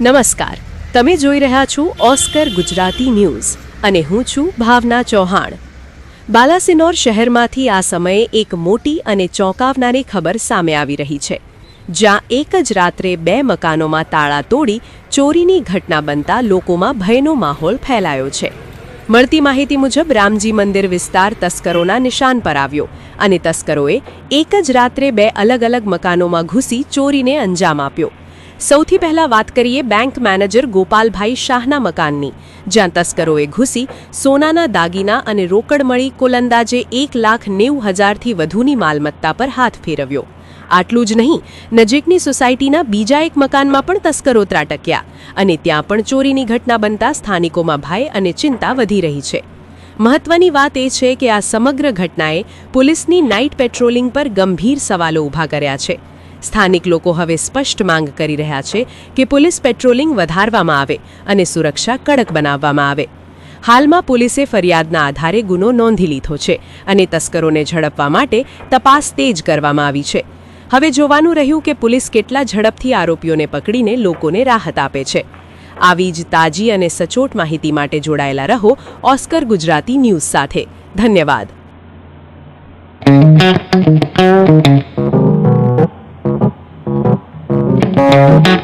નમસ્કાર, તમે જોઈ રહ્યા છો ઓસ્કર ગુજરાતી ન્યૂઝ અને હું છું ભાવના ચૌહાણ। બાલાસિનોર શહેરમાંથી આ સમયે એક મોટી અને ચોંકાવનારી ખબર સામે આવી રહી છે, જ્યાં એક જ રાત્રે 2 મકાનોમાં તાળા તોડી ચોરીની ઘટના બનતા લોકોમાં ભયનો માહોલ ફેલાયો છે। મળતી માહિતી મુજબ રામજી મંદિર વિસ્તાર તસ્કરોના નિશાન પર આવ્યો અને તસ્કરોએ એક જ રાત્રે 2 અલગ-અલગ મકાનોમાં ઘૂસી ચોરીને અંજામ આપ્યો। સૌથી પહેલા વાત કરીએ બેંક મેનેજર ગોપાલભાઈ શાહના મકાનની, જ્યાં તસ્કરોએ ઘૂસી સોનાના દાગીના અને રોકડ મળી કુલ અંદાજે 1,90,000થી વધુની માલમત્તા પર હાથ ફેરવ્યો। આટલું જ નહીં, નજીકની સોસાયટીના બીજા એક મકાનમાં પણ તસ્કરો ત્રાટક્યા અને ત્યાં પણ ચોરીની ઘટના બનતા સ્થાનિકોમાં ભય અને ચિંતા વધી રહી છે। મહત્વની વાત એ છે કે આ સમગ્ર ઘટનાએ પોલીસની નાઇટ પેટ્રોલિંગ પર ગંભીર સવાલો ઊભા કર્યા છે। સ્થાનિક લોકો હવે સ્પષ્ટ માંગ કરી રહ્યા છે કે પોલીસ પેટ્રોલિંગ વધારવામાં આવે અને સુરક્ષા કડક બનાવવામાં આવે। હાલમાં પોલીસે ફરિયાદના આધારે ગુનો નોંધી લીધો છે અને તસ્કરોને ઝડપવા માટે તપાસ તેજ કરવામાં આવી છે। હવે જોવાનું રહ્યું કે પોલીસ કેટલા ઝડપથી આરોપીઓને પકડીને લોકોને રાહત આપે છે। આવી જ તાજી અને સચોટ માહિતી માટે જોડાયેલા રહો ઓસ્કર ગુજરાતી ન્યૂઝ સાથે। ધન્યવાદ। Thank you.